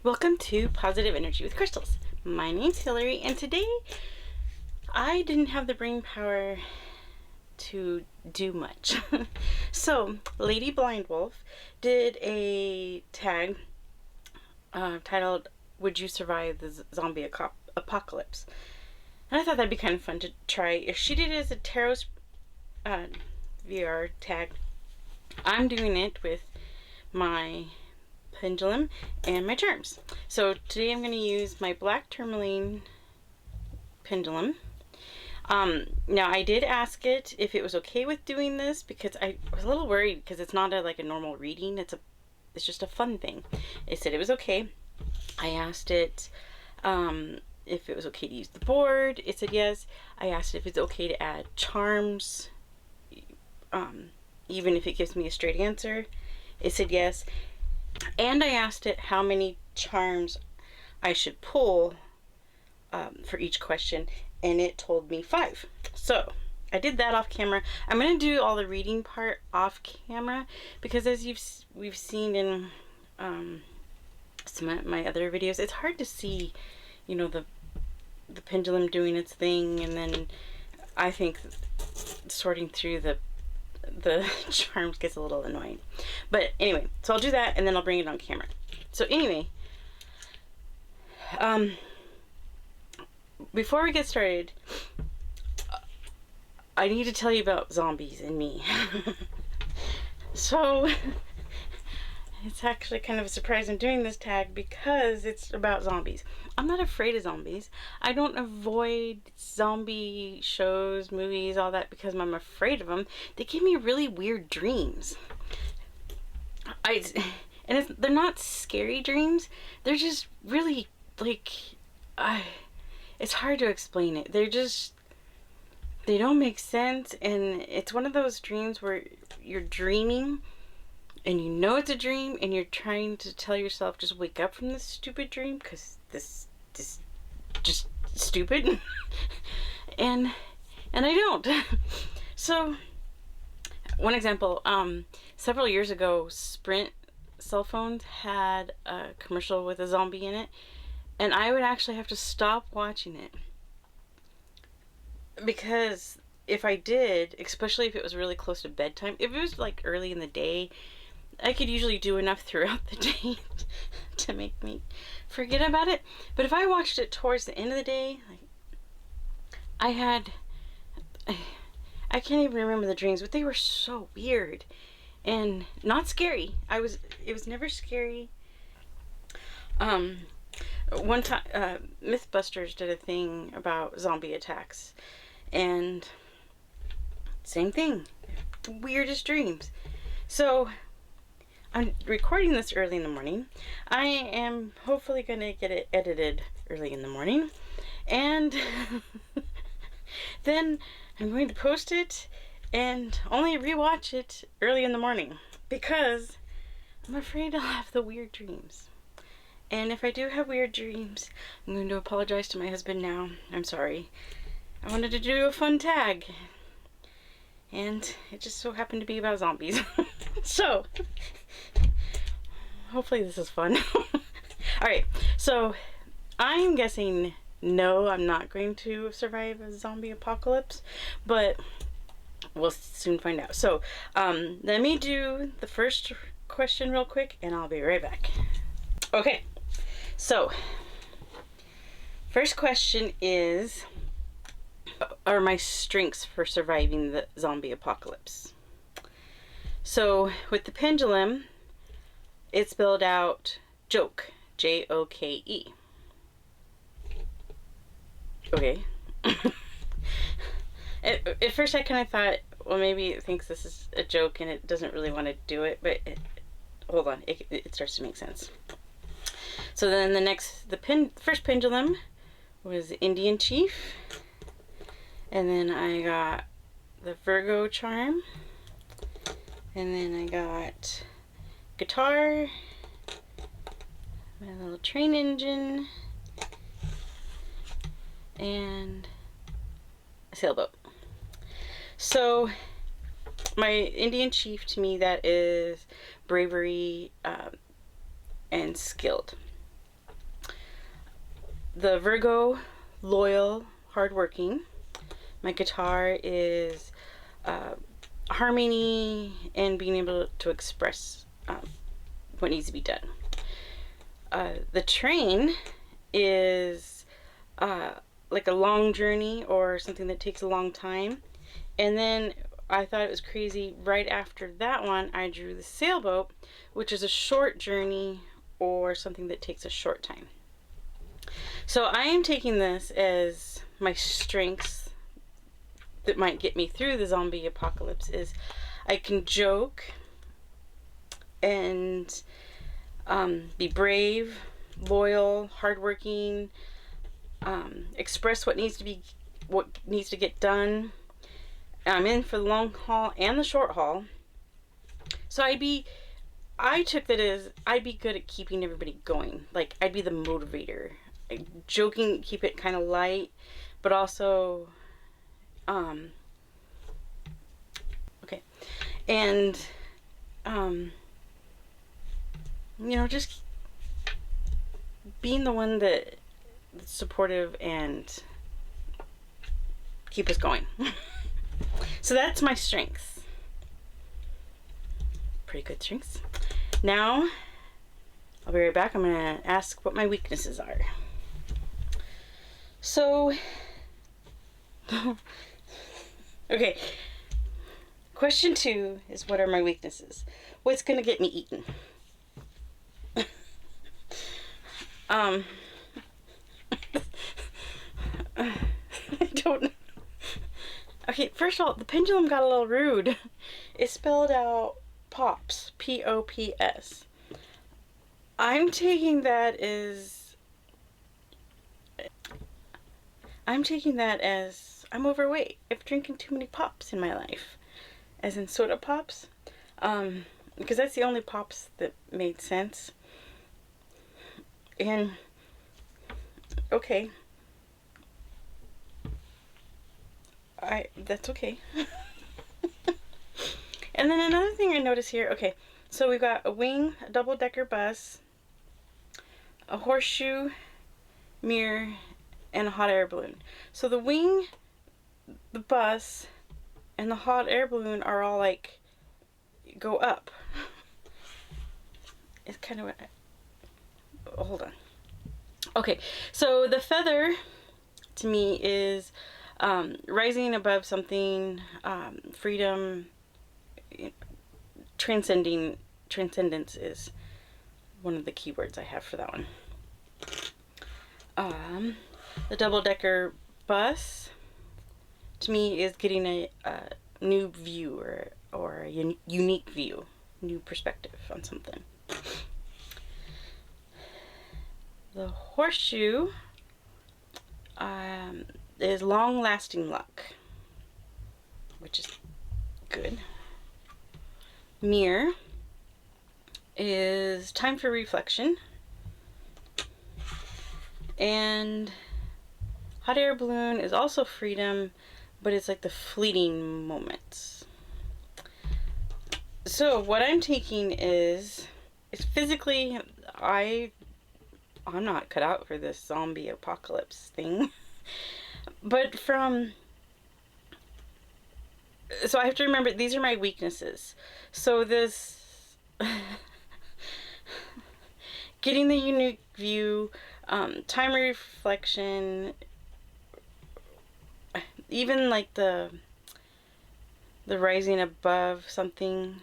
Welcome to Positive Energy with Crystals. My name's Hillary, and today I didn't have the brain power to do much. So, Lady Blind Wolf did a tag titled, "Would you survive the zombie apocalypse?" And I thought that'd be kind of fun to try. If she did it as a tarot VR tag, I'm doing it with my pendulum and my charms. So today I'm going to use my black tourmaline pendulum. Now I did ask it if it was okay with doing this because I was a little worried because it's not like a normal reading. It's just a fun thing. It said it was okay. I asked it if it was okay to use the board. It said yes. I asked if it's okay to add charms, even if it gives me a straight answer. It said yes. And I asked it how many charms I should pull for each question, and it told me 5. So I did that off camera. I'm going to do all the reading part off camera because, as we've seen in some of my other videos, it's hard to see, the pendulum doing its thing, and then I think sorting through the charms gets a little annoying. But anyway, so I'll do that and then I'll bring it on camera. So anyway, before we get started, I need to tell you about zombies and me. So it's actually kind of a surprise I'm doing this tag because it's about zombies. I'm not afraid of zombies. I don't avoid zombie shows, movies, all that because I'm afraid of them. They give me really weird dreams. They're not scary dreams. They're just really it's hard to explain it. They don't make sense, and it's one of those dreams where you're dreaming and you know it's a dream and you're trying to tell yourself just wake up from this stupid dream because this just stupid. and I don't. So one example, several years ago, Sprint cell phones had a commercial with a zombie in it, and I would actually have to stop watching it because if I did, especially if it was really close to bedtime, if it was like early in the day, I could usually do enough throughout the day to make me forget about it. But if I watched it towards the end of the day, I can't even remember the dreams, but they were so weird and not scary. It was never scary. One time, Mythbusters did a thing about zombie attacks, and same thing, the weirdest dreams. So I'm recording this early in the morning. I am hopefully going to get it edited early in the morning, and then I'm going to post it and only rewatch it early in the morning because I'm afraid I'll have the weird dreams. And if I do have weird dreams, I'm going to apologize to my husband now. I'm sorry. I wanted to do a fun tag, and it just so happened to be about zombies. So hopefully this is fun. Alright, so I'm guessing no, I'm not going to survive a zombie apocalypse, but we'll soon find out. So let me do the first question real quick and I'll be right back. Okay, so first question is, are my strengths for surviving the zombie apocalypse? So with the pendulum, it spelled out joke, Joke. Okay. At first I kind of thought, well, maybe it thinks this is a joke and it doesn't really want to do it, but hold on, it starts to make sense. So then the first pendulum was Indian Chief, and then I got the Virgo charm, and then I got guitar, my little train engine, and a sailboat. So my Indian Chief, to me, that is bravery and skilled. the Virgo, loyal, hardworking. My guitar is harmony and being able to express what needs to be done. The train is like a long journey or something that takes a long time. And then I thought it was crazy. Right after that one, I drew the sailboat, which is a short journey or something that takes a short time. So I am taking this as my strengths that might get me through the zombie apocalypse. Is I can joke and be brave, loyal, hardworking, express what needs to get done. I'm in for the long haul and the short haul. So I took that as I'd be good at keeping everybody going. Like, I'd be the motivator. Joking, keep it kind of light, but also, okay. And, just being the one that's supportive and keep us going. So that's my strengths. Pretty good strengths. Now, I'll be right back. I'm going to ask what my weaknesses are. So, okay. Question 2 is, what are my weaknesses? What's going to get me eaten? I don't know. Okay, first of all, the pendulum got a little rude. It spelled out pops, P-O-P-S. I'm taking that as I'm overweight. I've drinking too many pops in my life, as in soda pops, because that's the only pops that made sense. And okay, that's okay. And then another thing I noticed here, okay, so we've got a wing, a double-decker bus, a horseshoe, mirror, and a hot air balloon. So the wing, the bus, and the hot air balloon are all like, go up. It's kind of, hold on. Okay, so the feather to me is rising above something, freedom, transcendence is one of the keywords I have for that one. The double-decker bus to me is getting a new view or a unique view, new perspective on something. The horseshoe is long-lasting luck, which is good. Mirror is time for reflection. And hot air balloon is also freedom, but it's like the fleeting moments. So what I'm taking is physically, I'm not cut out for this zombie apocalypse thing. But so I have to remember, these are my weaknesses. So this, getting the unique view, time reflection, even like the rising above something,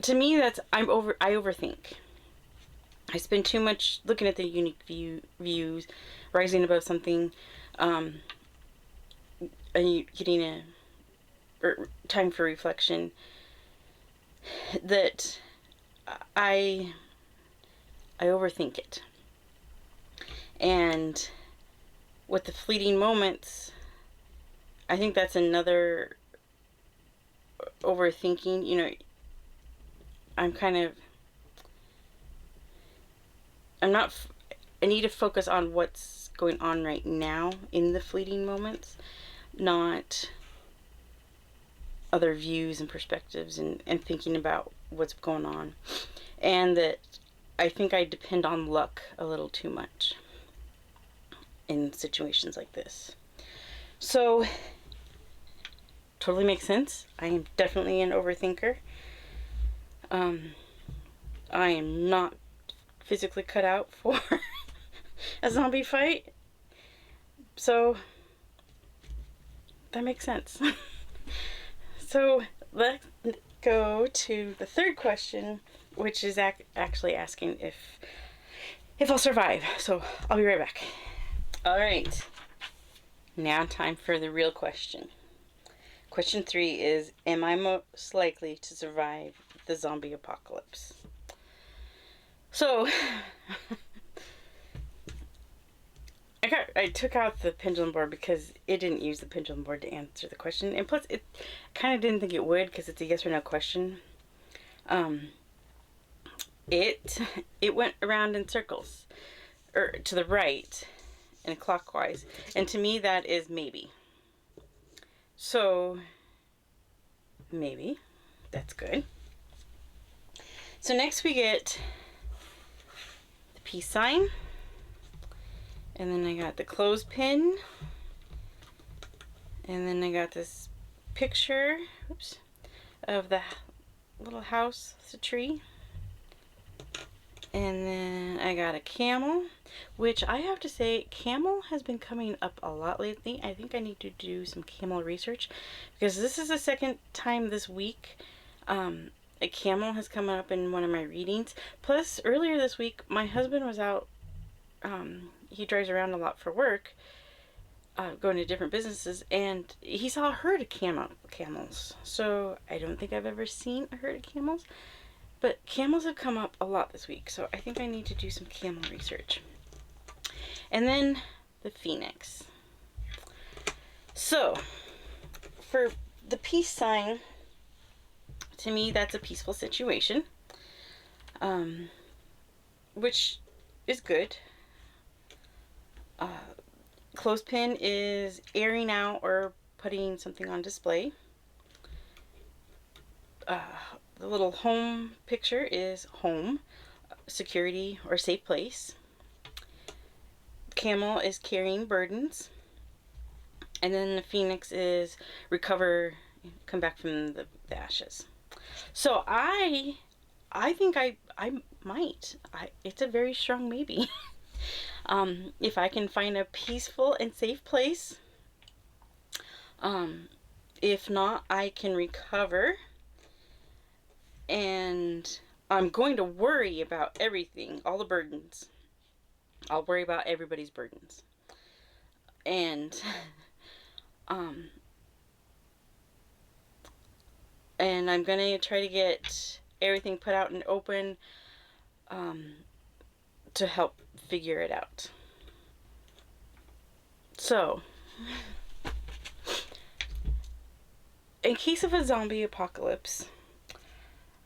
to me that's, I overthink. I spend too much looking at the unique views, rising above something, and getting or time for reflection, that I overthink it. And with the fleeting moments, I think that's another overthinking. I need to focus on what's going on right now in the fleeting moments, not other views and perspectives and thinking about what's going on. And that I think I depend on luck a little too much in situations like this. So, totally makes sense. I am definitely an overthinker. I am not physically cut out for a zombie fight. So, that makes sense. So, let's go to the third question, which is actually asking if I'll survive. So, I'll be right back. All right. Now time for the real question. Question 3 is, am I most likely to survive the zombie apocalypse? So, I took out the pendulum board because it didn't use the pendulum board to answer the question, and plus it kind of didn't think it would because it's a yes or no question. It went around in circles, or to the right, and clockwise, and to me that is maybe. So maybe that's good. So next we get the peace sign. And then I got the clothespin. And then I got this picture, of the little house with a tree. And then I got a camel, which I have to say, camel has been coming up a lot lately. I think I need to do some camel research because this is the second time this week a camel has come up in one of my readings. Plus, earlier this week, my husband was out. He drives around a lot for work, going to different businesses, and he saw a herd of camels. So I don't think I've ever seen a herd of camels, but camels have come up a lot this week. So I think I need to do some camel research. And then the phoenix. So for the peace sign, to me, that's a peaceful situation, which is good. Clothespin is airing out or putting something on display. The little home picture is home, security, or safe place. Camel is carrying burdens. And then the phoenix is recover, come back from the ashes. So I think I might. It's a very strong maybe. If I can find a peaceful and safe place. If not, I can recover. And I'm going to worry about everything, all the burdens. I'll worry about everybody's burdens. And and I'm gonna try to get everything put out and open to help figure it out. So, in case of a zombie apocalypse,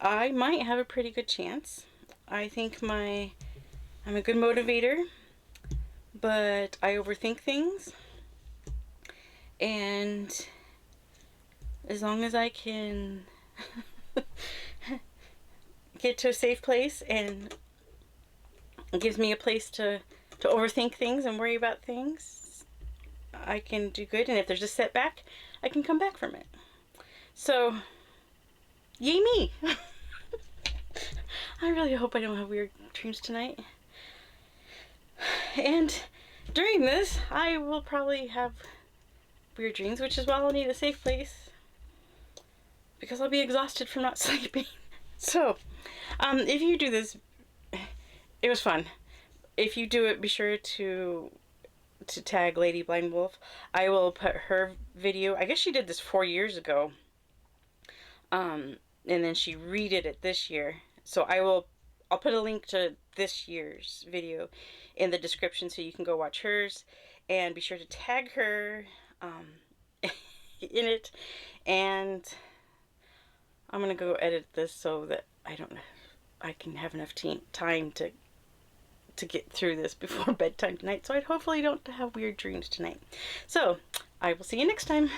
I might have a pretty good chance. I think I'm a good motivator, but I overthink things. And as long as I can get to a safe place and it gives me a place to overthink things and worry about things, I can do good. And if there's a setback, I can come back from it. So, yay me! I really hope I don't have weird dreams tonight. And during this, I will probably have weird dreams, which is why I'll need a safe place, because I'll be exhausted from not sleeping. So, if you do this, it was fun. If you do it, be sure to tag Lady Blind Wolf. I will put her video. I guess she did this 4 years ago. And then she redid it this year. So I'll put a link to this year's video in the description so you can go watch hers, and be sure to tag her in it. And I'm gonna go edit this so that I can have enough time to get through this before bedtime tonight. So I hopefully don't have weird dreams tonight. So I will see you next time.